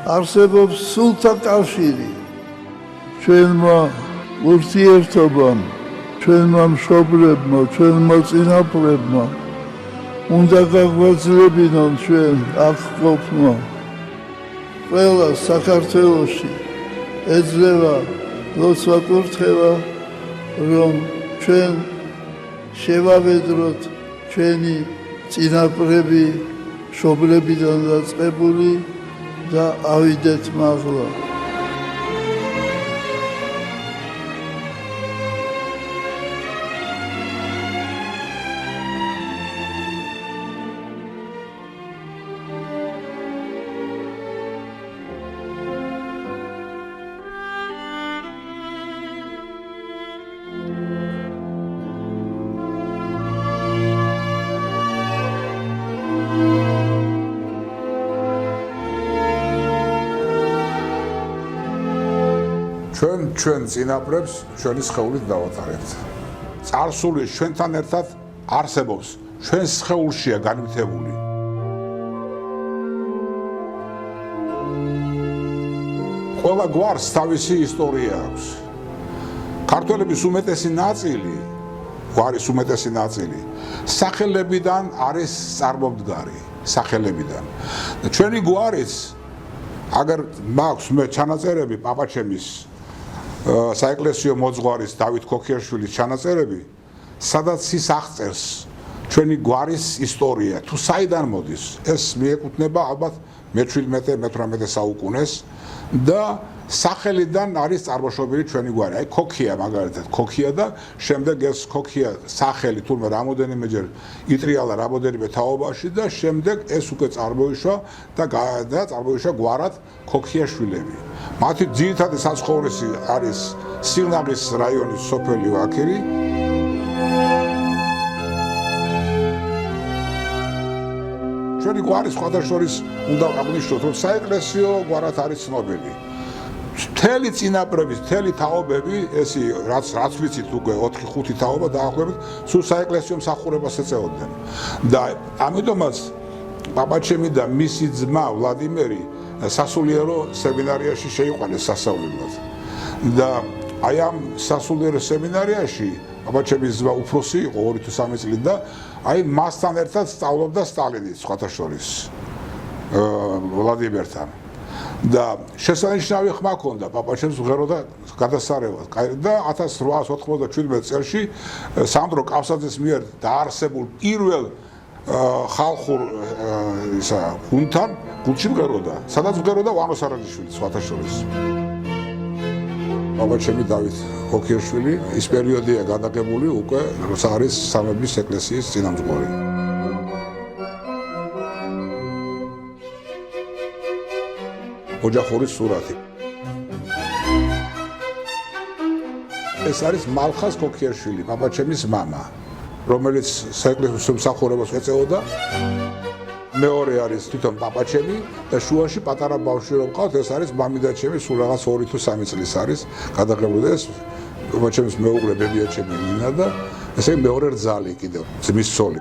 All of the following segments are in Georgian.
არსებობს სულთა კავშირი ჩვენმა ურთიერთობამ, ჩვენმა მშობლებმა, ჩვენმა წინაპრებმა უნდა გაგვაძლევინონ ჩვენ აქ ყოფნა. ყველა საქართველოში ეძლევა როცა ვაკურთხევა, რომ ჩვენ შევავედროთ ჩვენი წინაპრები მშობლებიდან დაწყებული და ავიდეთ მაღლა. ჩვენ წინაპრებს ჩვენი სხეულით დავატარებთ. წარსული ჩვენთან ერთად არსებობს, ჩვენ სხეულშია განვითარებული. ყველა გვარს თავისი ისტორია აქვს. ქართველების უმეტესი ნაწილი, გვარის უმეტესი ნაწილი, სახელებიდან არის წარმომდგარი, სახელებიდან. ჩვენი გვარის, აგერ მაქვს მე ჩანაწერები პაპაჩემის საეკლესიო მოძღვარის დავით ქოქიაშვილის ჩანაწერები, სადაც ის აღწერს ჩვენი გვარის ისტორია, თუ საიდან მოდის. ეს მიეკუთვნება ალბათ მე-17-მე-18 საუკუნეს და სახელიდან არის წარმოშობილი ჩვენი გვარი. აი ქოქია მაგალითად, ქოქია და შემდეგ ეს ქოქია სახელი თურმე რამოდენიმეჯერ იტრიალა რამოდენიმე თაობაში და შემდეგ ეს უკვე წარმოიშვა და წარმოიშვა გვარად ქოქიაშვილები. მათი ძირითადი საცხოვრისი არის სილნაღის რაიონის სოფელი ვაქერი. ჩვენი გვარი სხვადასხვის უნდა აღნიშნოთ, რომ საეკლესიო გვარად არის ცნობილი. მთელი წინაპრების, მთელი თაობები, ეს რაც ვიცით უკვე 4-5 თაობა დაახლოებით, სულ საეკლესიო მსახურებას ეწეოდნენ. და ამიტომაც პაპაჩემი და მისი ძმა ვლადიმერი სასულიერო სემინარიაში შეიყვანეს სასწავლებლად. და აი ამ სასულიერო სემინარიაში პაპაჩემის ძმა უფროსი იყო 2 თუ 3 წლით და აი მასთან ერთად სწავლობდა სტალინიც სხვათა შორის ვლადიმერთან. და შესანიშნავი ხმა ჰქონდა პაპაჩემს მღეროდა გადასარევად და 1897 წელს სანდრო კავსაძის მიერ დაარსებულ პირველ ხალხურ გუნდთან გუნდში მღეროდა, სადაც მღეროდა ვანო სარაჯიშვილი სხვათა შორის. პაპაჩემი დავით ქოქიაშვილი ის პერიოდია გადაღებული უკვე როცა არის სამების ეკლესიის წინამძღვარი. ოჯახური სურათი. ეს არის მალხას ქოქიაშვილი, პაპაჩემის მამა, რომელიც საეკლესიო მსახურებას ეწეოდა. მეორე არის თვითონ პაპაჩემი და შუაში პატარა ბავშვი რომ ყავთ, ეს არის მამიდაჩემი, სულ რაღაც 2 თუ 3 წლის არის გადაღებული ეს პაპაჩემის მეუღლე ბებიაჩემი ნინა და ესე მეორე რძალი კიდევ, ძმის ცოლი.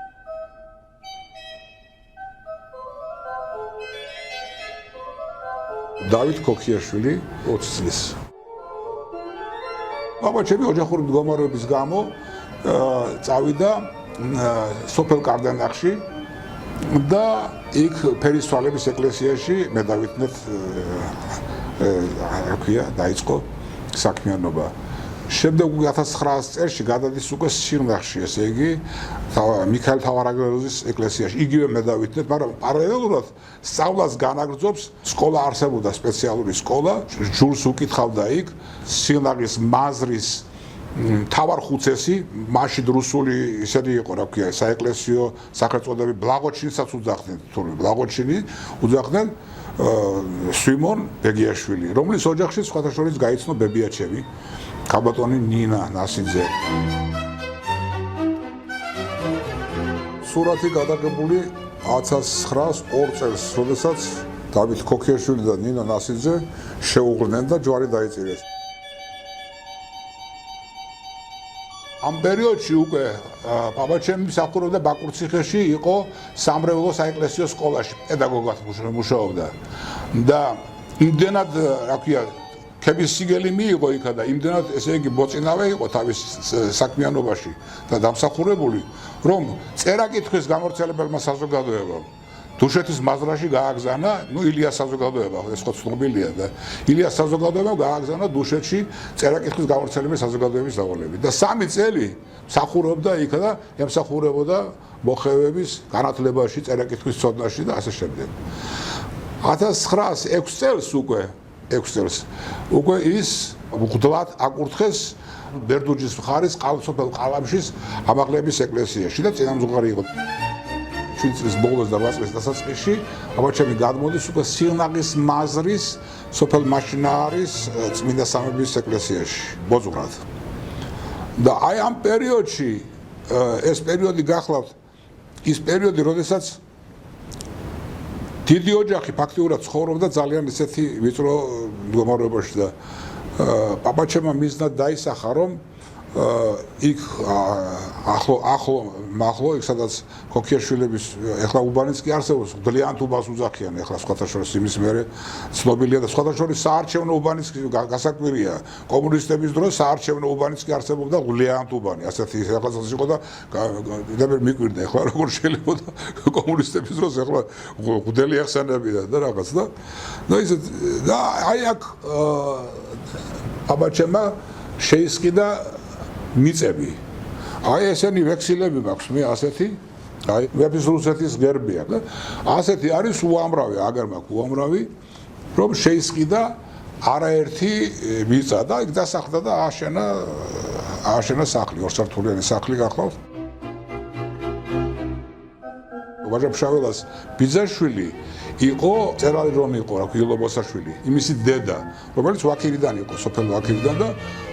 დავით ქოქიაშვილი 20 წლის. პაპაჩემი ოჯახური მდგომარეობის გამო წავიდა სოფელ კარდანახში და იქ ფერისცვალების ეკლესიაში მე დავითნეთ დაიწყო საქმიანობა. შემდეგ 1900 წელს გადადის უკვე სირნახში, ესე იგი მიქაელ თავარაგელოზის ეკლესიაში. იგივე მე დავითნეთ, მაგრამ პარალელურად სწავლას განაგრძობს სკოლა არსებობდა სპეციალური სკოლა, ჯულს უკითხავდა იქ სირნაღის მაზრის თავარხუცესი, მაშინ რუსული ისეთი იყო, რა ქვია, საეკლესიო სახელწოდები ბლაღოჩინსაც უძახდნენ, თურმე ბლაღოჩინი უძახდნენ სვიმონ ბეგიაშვილი, რომლის ოჯახში სხვათა შორის გაიცნო ბებიაჩემი, ქალბატონი ნინა ნასიძე. სურათი გადაღებული 1902 წელს, როდესაც დავით ქოქიაშვილი და ნინა ნასიძე შეუღლნენ და ჯვარი დაიწირეს. ამ პერიოდში უკვე პაპაჩემი მსახურობდა ბაკურციხეში, იყო სამრევლო საეკლესიო სკოლაში, პედაგოგად მუშაობდა. და იმდენად რა ქვია ქების სიგელი მიიღო იქა და იმდენად ესე იგი მოწინავე იყო თავის საქმიანობაში და დამსახურებული რომ წერა-კითხვის გამავრცელებელმა საზოგადოებამ დუშეთის მაზრაში გააგზავნა ილიას საზოგადოება ეს ხო ცნობილია და ილიას საზოგადოებამ გააგზავნა დუშეთში წერა-კითხვის გამავრცელებელი საზოგადოების დაღოლები და 3 წელი მსახურობდა იქა და ემსახურებოდა მოხევების განათლებაში წერა-კითხვის ცოდნაში და ასე შემდეგ 1906 წელს უკვე ის მღვდლად აკურთხეს ბერდუჯის მხარის ყალსოფელ ყალამშის ამაღლების ეკლესიაში და წინამძღვარი იყო 7 წლის ბოლოს და 8 წლის დასაწყისში აბა-ჩემი გადმოდის უკვე სილნაღის მაზრის სოფელ მაშინაარის წმინდა სამების ეკლესიაში ბოძღრად და აი ამ პერიოდში ეს პერიოდი გახლავთ ის პერიოდი როდესაც დიდი ოჯახი ფაქტიურად ცხოვრობდა ძალიან ისეთი ვიწრო მდგომარეობაში და პაპაჩემმა მიზნად დაისახა რომ იქ ახლო იქ სადაც ქოქიაშვილების ეხლა უბანიც კი არსებობს ძალიან უბანს უძახიან ეხლა სხვათა შორის იმის მერე ცნობილია და სხვათა შორის საარჩევნო უბანის გასაკვირია კომუნისტების დროს საარჩევნო უბანის კი არსებობდა ძალიან უბანი ასეთი ეხლაც იყო და მე მიკვირდა ეხლა როგორ შეიძლება კომუნისტების დროს ეხლა გუდელი ახსენებია და რაღაც და ისე და აი აქ პაპაჩემმა შეისყიდა მიწები. აი ესენი ვექსილები მაქვს მე ასეთი, აი მეფის რუსეთის გერბია და ასეთი არის უამრავი, აგერ მაქვს უამრავი, რომ შეისყიდა არაერთი მიწა და იქ დასახლდა და ააშენა სახლი, ორსართულიანი სახლი გახლავთ. ვაჟა-ფშაველას ბიძაშვილი იყო წერალი რომ იყო რა ქვია ილობოსაშვილი, იმისი დედა, რომელიც ვაქირიდან იყო, სოფელ ვაქირიდან და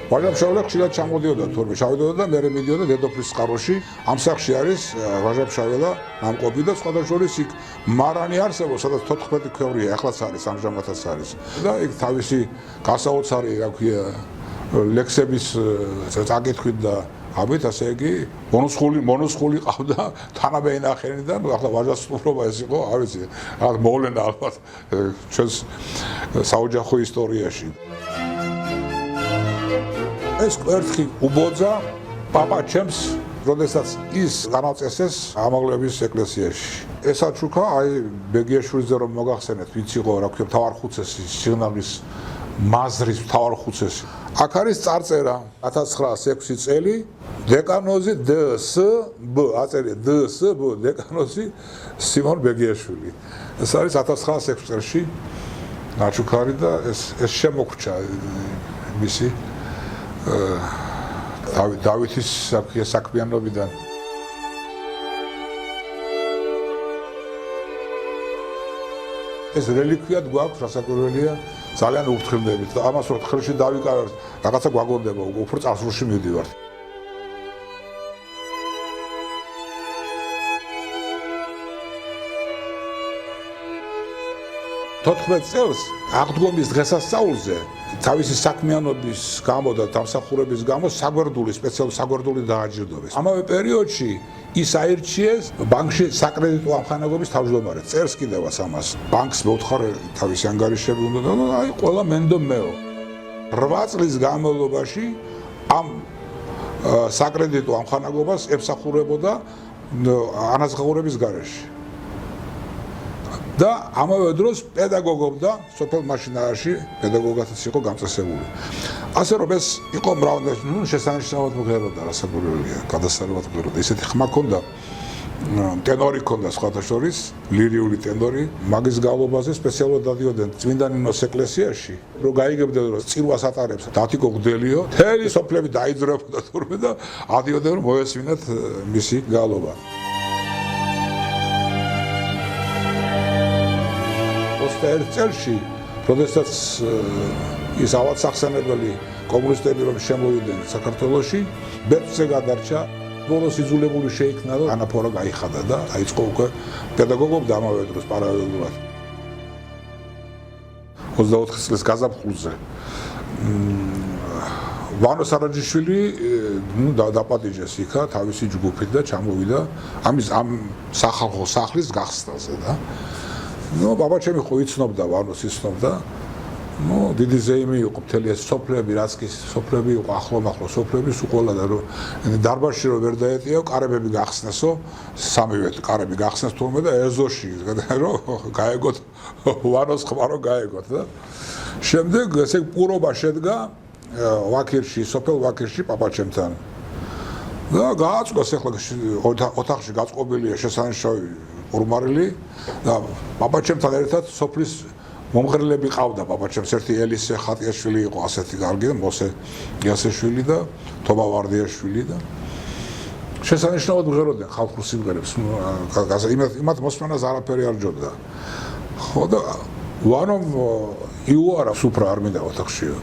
ვაჟა-ფშაველა ხშირად ჩამოდიოდა თორემ ჩავიდოდა და მე მიდიოდა დედოფლის წყაროში. ამ სახლში არის ვაჟა-ფშაველა ნამყოფი და სხვათა შორის იქ მარანი არსებობს, სადაც 14 ქვევრია, ახლაც არის, ამჟამადაც არის. და იქ თავისი გასაოცარი რა ქვია ლექსების წაკითხვით და ამით ასე იგი მონოსხული ყავდა თანაბეინახენიდან ახლა ვაჟასტუმრობა ეს იყო არ ვიცი რაღაც მოვლენა ალბათ ჩვენს საოჯახო ისტორიაში ეს კვერთხი უბოძა პაპაჩემს როდესაც ის განაწესეს ამაღლების ეკლესიაში ეს აჩუქა აი ბეგიაშვილზე რომ მოგახსენეთ ვინც იყო რა ქვია მთავარხუცესი სილნაღის მაზრის მთავარხუცესი აქ არის წარწერა 1906 წელი დეკანოზი ДСБ აწერია ДСБ დეკანოზი სიმონ ბეგიაშვილი ეს არის 1906 წელში აჩუქარი და ეს შემოგვჭა მისი დავითის საქმიანობიდან ეს რელიკვიად გვაქვს რასაკვირველია ძალიან უხთხილდებით და ამას რომ ხელში დავიკავებთ რაღაცა გვაგონდება უფრო წარსულში მივდივართ წელს აღდგომის დღესასწაულზე თავისი საქმიანობის გამო და დამსახურების გამო საგვერდული სპეციალური საგვერდული დააჯილდოვეს. ამავე პერიოდში ის აირჩიეს ბანკში საკრედიტო ამხანაგობის თავმჯდომარედ. წერს კიდევაც ამას. ბანკს მოუთხარ თავისი ანგარიშები უნდა და აი ყველა მენდო მეო. 8 წლის განმავლობაში ამ საკრედიტო ამხანაგობას ემსახურებოდა ანაზღაურების გარეშე. და ამავე დროს პედაგოგობდა სოფელ მაშინაარში პედაგოგათაც იყო გამწესებული. ასე რომ ეს იყო მრავალნაირი შესანიშნავად მღეროდა რასაკვირველია, გადასარევად მღეროდა. ისეთი ხმა ჰქონდა, ტენორი ჰქონდა სხვათა შორის, ლირიული ტენორი, მაგის გალობაზე სპეციალურად დადიოდნენ წმინდა ნინოს ეკლესიაში, რომ გაიგებდნენ რომ წირვას ატარებს დათიკო გდელიო, თელი სოფლები დაიძრებოდა თურმე და ადიოდნენ რომ მოესმინათ მისი გალობა. 21 წელში, როდესაც ის ავადსახსენებელი კომუნისტები რომ შემოვიდნენ საქართველოში, ბერწზე გადარჩა, ბოლოს იძულებული შეიქნა და ანაფორა გაიხადა და დაიწყო უკვე პედაგოგობდა ამავე დროს პარალელურად. 24 წლის გაზაფხულზე ვანო სარაჯიშვილი დაპატიჟეს იქა თავისი ჯგუფით და ჩამოვიდა ამ სახალხო სახლის გახსნაზე და ნუ პაპაჩემი ხო იცნობდა ვანოს იცნობდა ნუ დიდი ზეიმი იყო მთელი ეს სოფლები, რაც კი სოფლები იყო ახლო სოფლები, სულ ყველა და რომ დარბაზში რომ ვერ დაეტიო, კარებები გახსნესო, სამივე კარები გახსნეს თურმე და ეზოში რომ გაეგოთ ვანოს ხმა რომ გაეგოთ და შემდეგ ესე პურობა შედგა ვაქირში, სოფელ ვაქირში პაპაჩემთან. და გააწყვეს ახლა ოთახში გაწყობილია შესანიშნავი ურმარილი და პაპაჩემთან ერთად სოფლის მომღერლები ყავდა პაპაჩემს ერთი ელისე ხატიაშვილი იყო ასეთი კარგი და მოსე იასეშვილი და თომა ვარდიაშვილი და შესანიშნავად მღეროდნენ ხალხურ სიმღერებს იმათ მოსმენას არაფერი არ ჯობდა ხო და ვანომ იუარა სუფრა არ მინდა ოთახშიო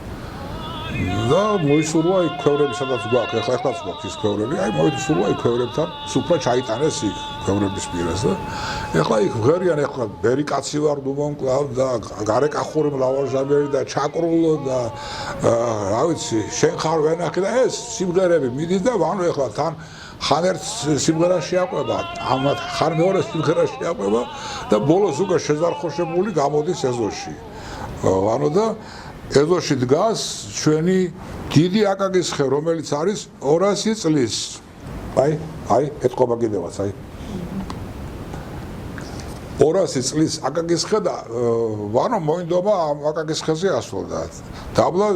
და მოისურვა იქ ქვევრები სადაც გვაქვს ეხლაც გვაქვს ის ქვევრები აი მოისურვა იქ ქვევრებთან სუფრა ჩაიტანეს იქ ქვევრების პირას და ეხლა იქ ვღერიან ეხლა ბერიკაცი ვარ დუმონკლავ და გარეკახური მლავარჟაბერი და ჩაკრულო და რა ვიცი შენ ხარ ვენახი და ეს სიმღერები მიდის და ვანო ეხლა თან ხან ერთ სიმღერას შეაყვება ამათ ხან მეორე სიმღერას შეაყვება და ბოლოს უკვე შეზარხოშებული გამოდის ეზოში ვანო და ეზოში დგას ჩვენი დიდი აკაკის ხე რომელიც არის 200 წლის აი ეთყობა კიდევაც აი 200 წლის აკაკის ხე და ვანო მოინდომა ამ აკაკის ხეზე ასვლოდა დაბლა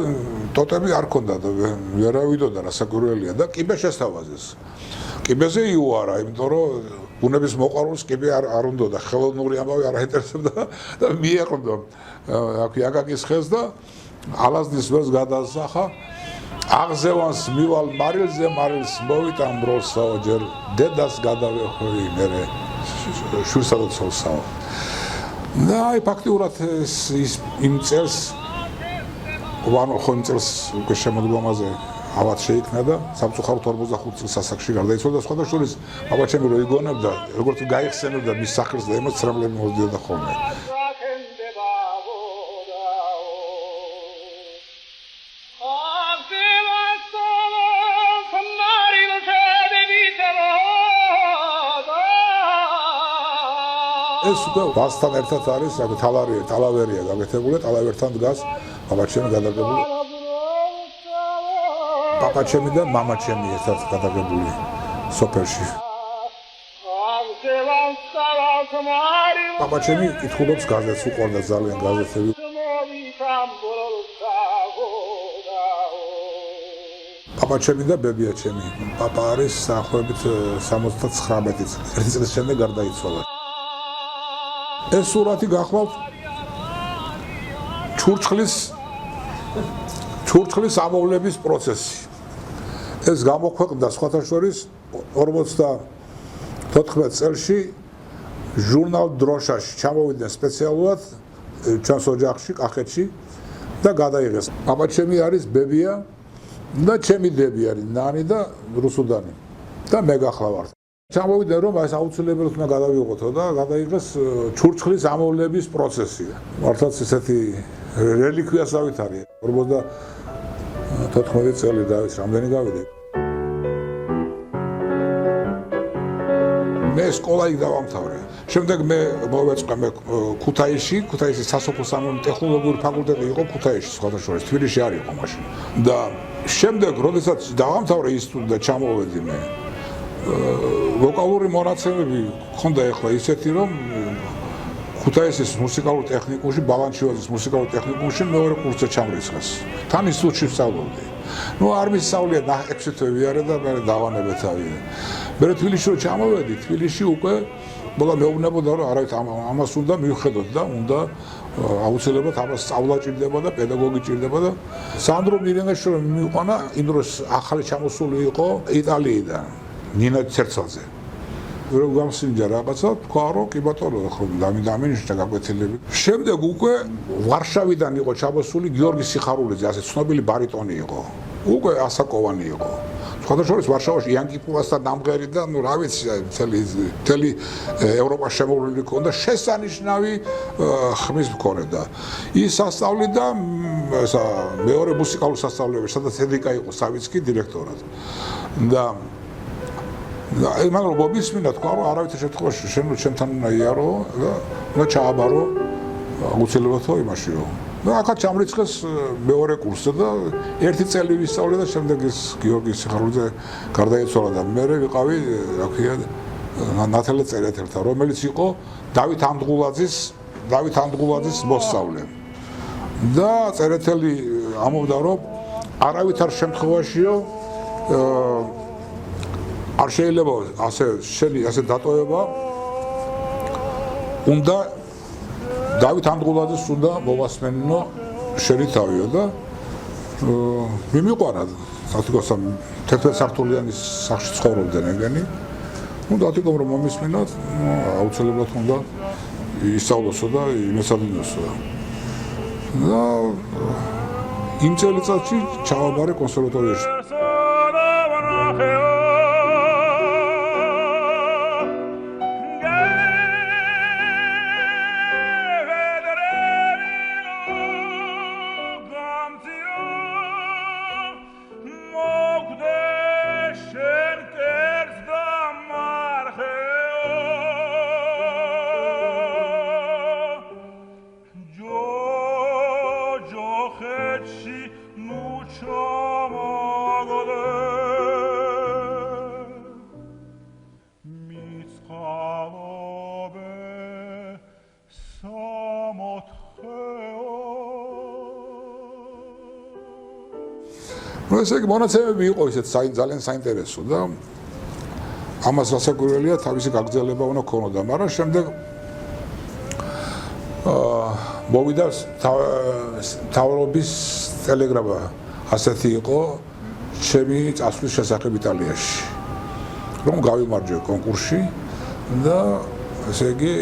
ტოტები არ ქონდა და ვერავიდოდა რა საკვირველია და კიბე შესთავაზეს კიბეზე იუარა იმიტომ რომ ბუნების მოყვარულს კიბე არ უნდოდა ხელოვნური ამბავი არ აინტერესებდა და მიეყრდო აქ აკაკის ხეს და ალაზნის ვერს გადასახა აღზევანს მივალ მარილზე მარილს მოვიტან ბროლსაო ჯერ დედას გადავეხვევი მერე შურსა და ცოლსაო და აი ფაქტიურად ის იმ წელს ვანო ხო იმ წელს უკვე შემოდგომაზე ავად შეიქმნა და სამწუხაროდ 45 წელს ასაკში გარდაიცვალა და სხვადასხვა შორის პაპაჩემი რო იგონებდა როგორც გაიხსენებდა მის სახელს და იმას ცრემლები მოსდიოდა ხოლმე ეს უკვე ვასთან ერთად არის აქ ტალავერია გაკეთებული ტალავერთან დგას პაპაჩემი გადაგებული პაპაჩემი და მამაჩემი ერთად გადაგებული სოფელში პაპაჩემი კითხულობს გაზეთს უყვარდა ძალიან გაზეთები პაპაჩემი და ბებიაჩემი პაპა არის დაახლოებით 79 წლის წლის შემდეგ გარდაიცვალა ეს სურათი გახლავთ ჩურჩხლის ამოვლების პროცესი ეს გამოქვეყნდა სხვათა შორის 54 წელში ჟურნალ დროშაში ჩამოვიდნენ სპეციალურად ჩვენს ოჯახში კახეთში და გადაიღეს პაპაჩემი არის ბებია და ჩემი დები არის ნანი და რუსუდანი და მე გახლავართ ჩამოვიდნენ რომ ეს აუცილებლად უნდა გადავიღოთო და გადაიღეს ჩურჩხლის ამოვლების პროცესი მართლაც ესეთი რელიკვიასავით არის 54 წელი და ის რამდენი გავიდე მე სკოლა იქ დავამთავრე შემდეგ მე მოვეწყე მე ქუთაისის სასოფლო-სამეურნეო ტექნოლოგიური ფაკულტეტი იყო ქუთაისში სხვათა შორის თბილისში არ იყო მაშინ და შემდეგ როდესაც დავამთავრე ინსტიტუტი და ჩამოვედი მე ვოკალური მონაცემები ხონდა ახლა ისეთი რომ ქუთაისის მუსიკალურ ტექნიკუმში ბალანჩივაძის მუსიკალურ ტექნიკუმში მეორე კურსზე ჩამრიცხეს თან ინსტიტუტში ვსწავლობდი ნუ არ მისწავლია ნახევრად ვიარე და მე დავანებე თავი მე თბილისში რომ ჩამოვედი თბილისში უკვე ბოლა მეუბნებოდა რომ არავით ამას უნდა მივხედოთ და უნდა აუცილებლად ამას სწავლა ჭირდება და პედაგოგი ჭირდება და სანდრო მირენაშვილი მიიყვანა იმ დროს ახალი ჩამოსული იყო იტალიიდან ნინა ცერცაძე რო გამსინჯა რაღაცა თქვა რომ კი ბატონო ხო დამინიშთა გაკვეთილები შემდეგ უკვე ვარშავიდან იყო ჩამოსული გიორგი სიხარულიძე ასე ცნობილი ბარიტონი იყო უკვე ასაკოვანი იყო სხვათა შორის ვარშავაში იანკიპულასთან დამღერი და ნუ რა ვიცი მთელი ევროპა შემოვლილი ქონდა შესანიშნავი ხმის მქონე და ის სასწავლიდა ესა მეორე მუსიკალურ სასწავლებელში სადაც ედიკა იყო სავიცკი დირექტორად და მაგრამ მობისმინა თქვა რომ არავითარ შემთხვევაში შენ ჩემთან უნდა იარო და უნდა ჩააბარო აუცილებლად იმაშიო აქაც ჩამრიცხეს მეორე კურსზე და ერთი წელი ვისწავლე და შემდეგ ის გიორგი სიხარულიძე გარდაიცვალა და მე ვიყავი, რა ქვია, ნათელე წერეთელთან, რომელიც იყო დავით ამდღულაძის მოსწავლე. და წერეთელი ამბობდა, რომ არავითარ შემთხვევაშიო არ შეიძლება ასე დატოვება, უნდა დავით ამდღულაძეს უნდა მოვასმენინო შენი თავიო და მიმიყვარა თათიკოსა 11 სართულიანი სახლში ცხოვრობდნენ ეგენი. თათიკომ რომ მომისმინოთ, აუცილებლად უნდა ისწავლოსო და იმესადინოსო. და იმ წელიწადში ჩავაბარე კონსერვატორიაში. ესე იგი მონაცემები იყო ისეთ ძალიან საინტერესო და ამას რასაკვირველია თავისი გაგრძელება უნდა ქონოდა, მაგრამ შემდეგ მოვიდა მთავრობის ტელეგრამა ასეთი იყო ჩემი წასვლის შესახებ იტალიაში, რომ გავიმარჯვე კონკურსში და ესე იგი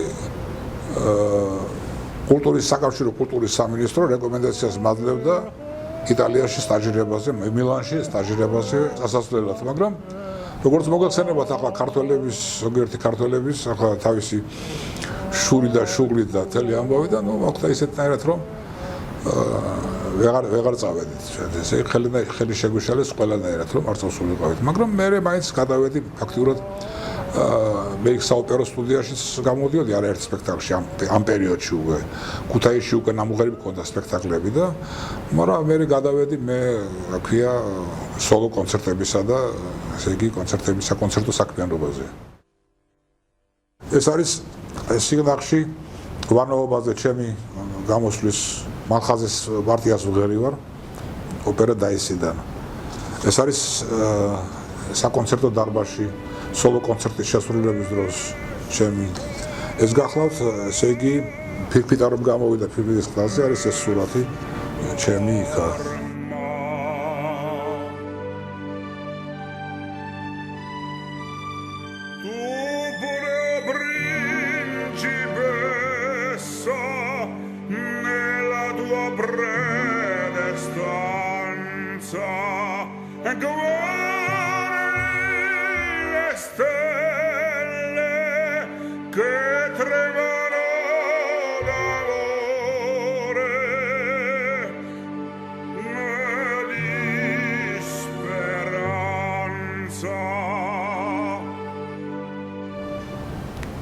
კულტურის საკავშირო კულტურის სამინისტრო რეკომენდაციას მადლებდა იტალიაში სტაჟირებაზე, მილანში სტაჟირებაზე წასასვლელად, მაგრამ როგორც მოგახსენებათ, ახლა ქართველების, ზოგიერთი ქართველების ახლა თავისი შური და შუღლი და თელი ამბავი და მოხდა ისეთნაირად, რომ ვეღარ წავედით. ესე ხელი შეგვიშალეს ყველანაირად, რომ არ წავსულიყავით, მაგრამ მე მაინც გადავედი ფაქტიურად მე საოპერო სტუდიაში გამოდიოდი არაერთ სპექტაკლში ამ პერიოდში უკვე ქუთაისში უკვე ნამუღერი მქონდა სპექტაკლები და მაგრამ მე გადავედი მე რა ქვია სოლო კონცერტებისა და ესე იგი საკონცერტო საქმიანობაზე. ეს არის სიგნახში ვარნაობაზე ჩემი გამოსვლის მალხაზის პარტიას ვღერი ვარ ოპერა დაისიდან. ეს არის საკონცერტო დარბაზში სოლო კონცერტის შესრულების დროს ჩემი ეს გახლავთ, ესე იგი ფირფიტა რომ გამოვიდა ფირფიტის კლასზე არის ეს სურათი ჩემი იქა.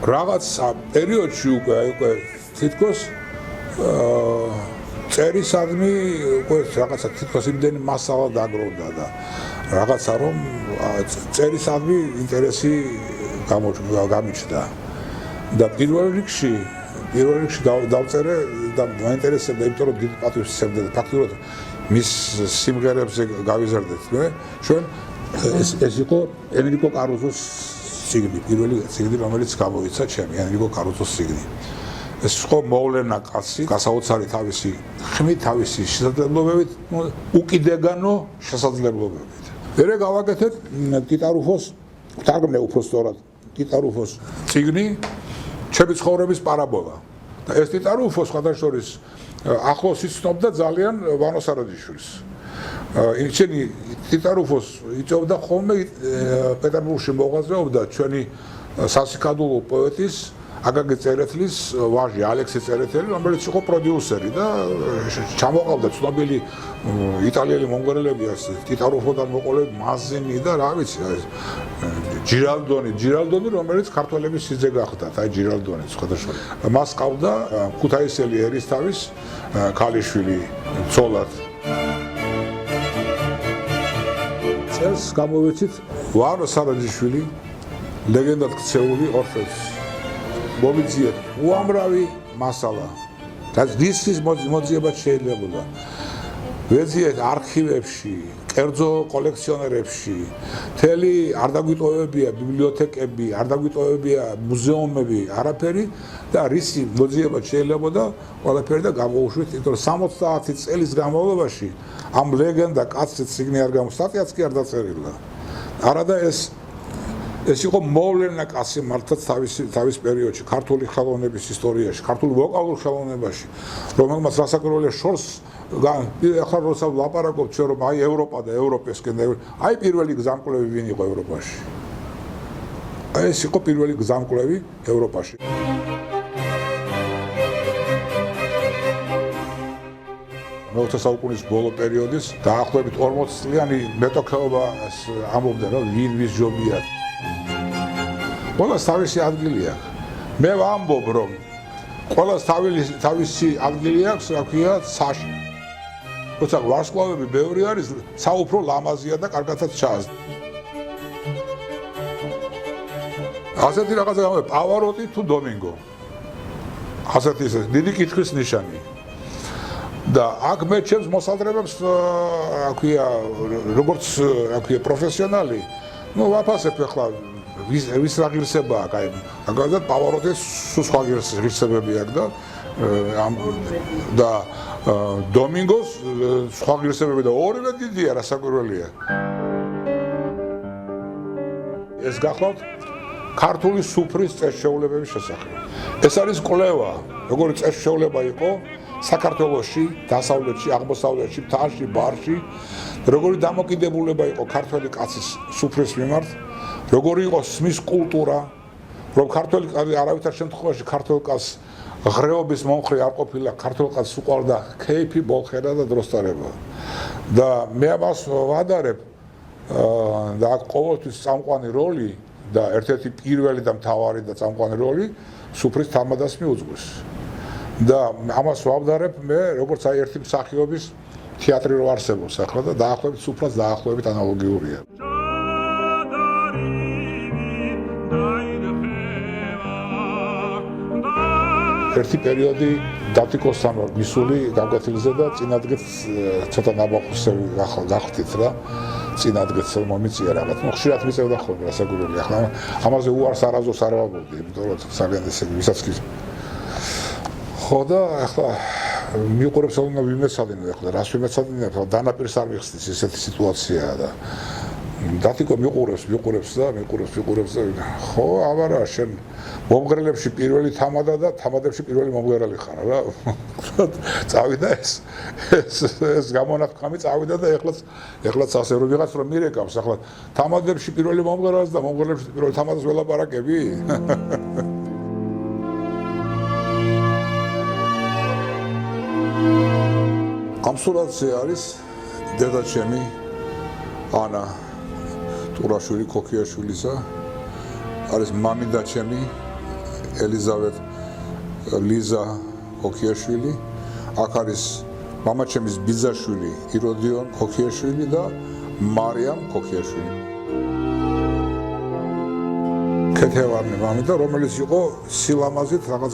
რაღაც პერიოდში უკვე თითქოს წერისადმი უკვე რაღაცა თითქოს იმდენი მასალა დაგროვდა და რაღაცა რომ წერისადმი ინტერესი გამიჩნდა და პირველ რიგში დავწერე და მაინტერესებდა, იმიტომ რომ დიდ პატივს ვსცემდა და ფაქტობრივად მის სიმღერებზე გავიზარდეთ მე. ჩვენ ეს იყო ენრიკო კარუზოს სიგნი, პირველი სიგნი, რომელიც გამოვიცა ჩემი, ენრიკო კარუზოს სიგნი. ეს ხო მოვლენა კაცი, გასაოცარი თავისი ხმით, თავისი შესაძლებლობებით, უკიდეგანო შესაძლებლობებით. მერე გავაკეთეთ კიტარუფოს, თარგმნე უფრო სწორად, კიტარუფოს სიგნი, ჩემი ცხოვრების პარაბოლა. და ეს კიტარუფო სხვადასხვის ახლოს იცნობდა ძალიან ვანო სარაჯიშვილს. ისინი კიტარუფოს იწვევდა ხოლმე პეტერბურგში მოღვაწეობდა ჩვენი სასიკადულო პოეტის აკაკი წერეთლის ვაჟი ალექსი წერეთელი, რომელიც იყო პროდიუსერი და ჩამოყავდა ცნობილი იტალიელი მონღოლები, ტიტა რუფოდან მოყოლები, მაზინი და რა ვიცი, ჯირალდონი, რომელიც ქართველების სიძე გახდა, აი ჯირალდონი სხვადასხვა. მას ყავდა ქუთაისელი ერისთავის ქალიშვილი ცოლად. წელს გამოვეცით ვარო სარაჯიშვილი, ლეგენდად ქცეული ორფევს. მომიძიეთ უამრავი მასალა, რაც დისკის მოძიება შეიძლებოდა. ვეძიეთ არქივებში, კერძო კოლექციონერებში, მთელი არ დაგვიტოვებია ბიბლიოთეკები, არ დაგვიტოვებია მუზეუმები, არაფერი და რისი მოძიება შეიძლებოდა, ყველაფერი და გამოუშვით, იმიტომ რომ 70 წელის განმავლობაში ამ ლეგენდა კაცის ციგნი არ გამოსტატიაც კი არ დაწერილა. არადა ეს იყო მოვლენა კაცი მართლაც თავის პერიოდში, ქართული ხელოვნების ისტორიაში, ქართული ვოკალურ ხელოვნებაში, რომელმაც რასაკვირველია შორს ახლა როცა ვლაპარაკობთ ჩვენ რომ აი ევროპა და ევროპესკენ აი პირველი გზამკვლევი ვინ იყო ევროპაში? აი ეს იყო პირველი გზამკვლევი ევროპაში. მე-20 საუკუნის ბოლო პერიოდის დაახლოებით 40 წლიანი მეტოქეობა ამბობდა რომ ვის ჯობია. ყველას თავისი ადგილი აქვს. მე ვამბობ რომ ყველას თავისი ადგილი აქვს, რა ქვია, ცაში. როცა ვარსკვლავები ბევრი არის, საუფრო ლამაზია და კარგადაც ჩანს. ასეთი რაღაცა გამოვიდა, პავაროტი თუ დომინგო. ასეთი ის დიდი კითხვის ნიშანი. და აქ მე ჩემს მოსალდრებებს, რა ქვია, როგორც რა ქვია, პროფესიონალი, ვაფასებ ახლა ვის რა ღირსება აქვს, აი, მაგალითად პავაროტის სხვა ღირსებები აქვს და დომინგოს სხვა ღირსებები და ორივე დიდია, რასაკვირველია. ეს გახლავთ ქართული სუფრის წესჩეულებების შესახებ. ეს არის კვლევა, როგორი წესჩეულება იყო საქართველოში, დასავლეთში, აღმოსავლეთში, მთაში, ბარში, როგორი დამოკიდებულება იყო ქართველი კაცის სუფრის მიმართ, როგორი იყო სმის კულტურა, რომ ქართველი არავითარ შემთხვევაში ქართველ კაცს ღრეობის მომხრე არ ყოფილა, ქართულ კაცს უყვარდა ქეიფი, ბოლხერა და დროსტარება. და მე ამას ვადარებ და აქ ყოველთვის წამყვანი როლი და ერთ-ერთი პირველი და მთავარი და წამყვანი როლი სუფრის თამადას მიუძღვის. და ამას ვავდარებ მე როგორც აი ერთი მსახიობის თეატრი რო არსებობს ახლა და დაახლოებით სუფრაც დაახლოებით ანალოგიურია. ერთი პერიოდი დათიკოსთან ვარ მისული გავკვეთილზე და წინადგეთ ცოტა ნაბახვსები გახდით რა წინადგეთ მომიწია რაღაც. ნუ ხშირად მიწევდა ხოლმე რასაკვირველია. ახლა ამაზე უარს არასდროს არ ვაბობდი, იმიტომ რომ ძალიან ესე ვისაც კი ხო და ახლა მიყურებს უნდა ვიმეცადინო ახლა რას ვიმეცადინებ დანაპირს არ მიხსნის ესეთი სიტუაციაა და დათიკო მიყურებს და ხო აბარა შენ მომღერლებში პირველი თამადა და თამადებში პირველი მომღერალი ხარ რა წავიდა ეს გამონათქვამი წავიდა და ეხლაც ასე რომ ვიღაც რომ მირეკავს ახლა თამადებში პირველი მომღერალს და მომღერლებში პირველი თამადას ველაპარაკები ამ სურათზე არის დედაჩემი ანა ტურაშვილი ქოქიაშვილისა არის მამიდაჩემი ელიზავეტ ლიზა ქოქიაშვილი აქ არის მამაჩემის ბიძაშვილი იროდიონ ქოქიაშვილი და მარიამ ქოქიაშვილი ქეთევანი მამიდა რომელიც იყო სილამაზით რაღაც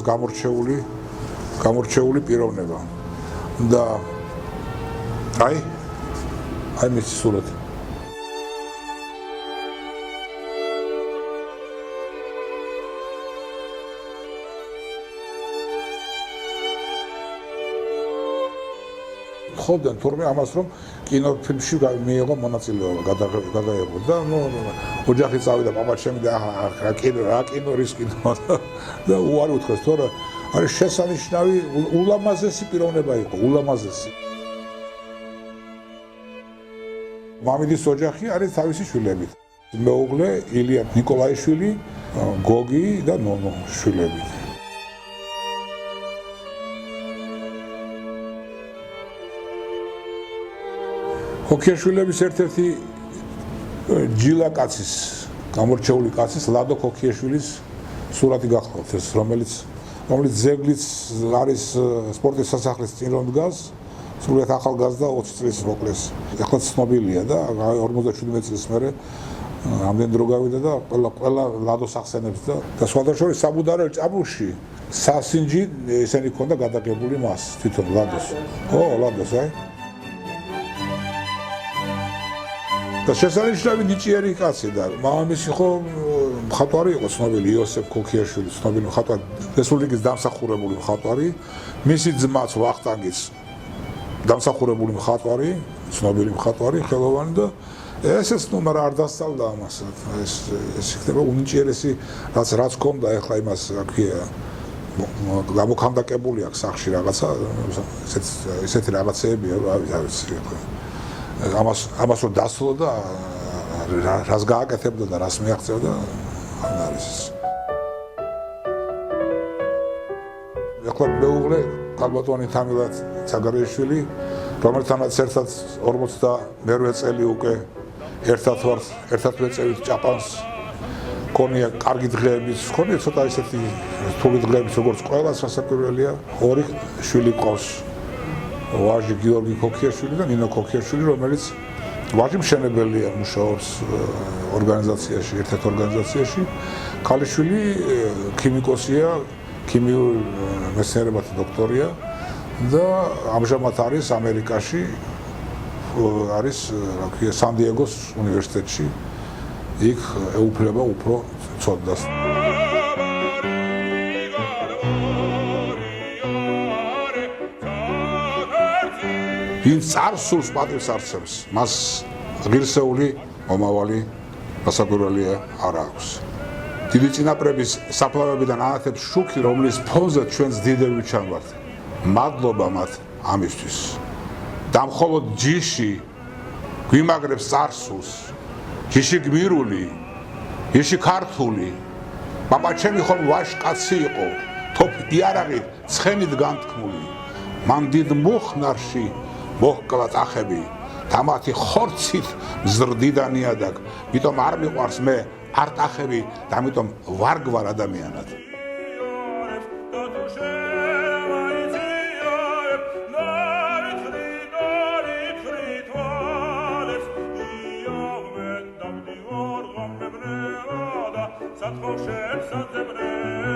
გამორჩეული პიროვნება და აი მისი სურათი ხოვდნენ თურმე ამას რომ კინოფილმში მიიღო მონაწილეობა გადაიღო და ოჯახი წავიდა პაპაჩემი და რა კინო რის კინო და უარი უთხრეს თორე არის შესანიშნავი ულამაზესი პიროვნება იყო ულამაზესი მამიდის ოჯახი არის თავისი შვილებით მეუღლე ილია ნიკოლაიშვილი, გოგი და ნონო შვილები. ქოქიაშვილების ერთ-ერთი ჯილა კაცის, გამორჩეული კაცის ლადო ქოქიაშვილის სურათი გახლავთ ეს, რომელიც ძეგლიც არის სპორტის სასახლის წინ რომ დგას, სრულიად ახალგაზრდა 20 წლის მოკლეს. ეხლა ცნობილია და 57 წლის მერე ამდენ დრო გავიდა და ყველა ლადოს ახსენებს და სხვადასხვა საბუდარო ჭაბუში სასინჯი ესენი ქონდა გადაღებული მას თვითონ ლადოს. ლადოს აი. და შესანიშნავი ნიჭიერი კაცი და მამამისი ხო მხატვარი იყო ცნობილი იოსებ ქოქიაშვილი, ცნობილი მხატვარი, რესპუბლიკის დამსახურებული მხატვარი, მისი ძმაც ვახტანგიც დამსახურებული მხატვარი, ცნობილი მხატვარი, ხელოვანი და ესეც ნუ მაგრამ არ დასწავდა ამას. ეს იქნება უნიჭიერესი რაც ქონდა ახლა იმას რა ქვია გამოქანდაკებული აქვს სახში რაღაცა ესეთი რაღაცეებია რა ვიცი ამას რომ დასწრო და რას გააკეთებდა და რას მიაღწევდა არ არის ეს. ახლა მეუღლე ქალბატონი თამილად ცაგარეიშვილი, რომელთანაც ერთად 42 წელი უკვე ერთად ვეწევით ჭაპანს, ქონია კარგი დღეებიც, ქონია ცოტა ისეთი რთული დღეებიც, როგორც ყველას სასაკვირველია. 2 შვილი ყავს, ვაჟი გიორგი ქოქიაშვილი და ნინო ქოქიაშვილი, რომელიც ვაჟი მშენებელია, მუშაობს ორგანიზაციაში, ერთ-ერთ ორგანიზაციაში. ქალიშვილი ქიმიკოსია, ქიმიურ მეცნიერებათა დოქტორია და ამჟამად არის ამერიკაში, არის რა ქვია სან-დიეგოს უნივერსიტეტში. იქ ეუფლება უფრო ცოდნას. ვინ წარსულს პატივს არცევს, მას ღირსეული მომავალი გასაკვირველია არ აქვს. დიდი წინაპრების საფლავებიდან ანათებს შუქი, რომლის ფონზე ჩვენს დიდები ჩამვართ. მადლობა მათ ამისთვის. და მხოლოდ ჯიში გვიმაგრებს წარსულს, ჯიში გმირული, ჯიში ქართული. პაპა ჩემი ხომ ვაშკაცი იყო, თოფ იარაღით ცხენით განთქმული. მან დიდ მუხნარში მოჰკლა წახები, თამათი ხორცით მზრდიდა ნიადაგ, მიტომ არ მიყვარს მე არტახები და ამიტომ ვარ გვარ ადამიანად. Satchmo shem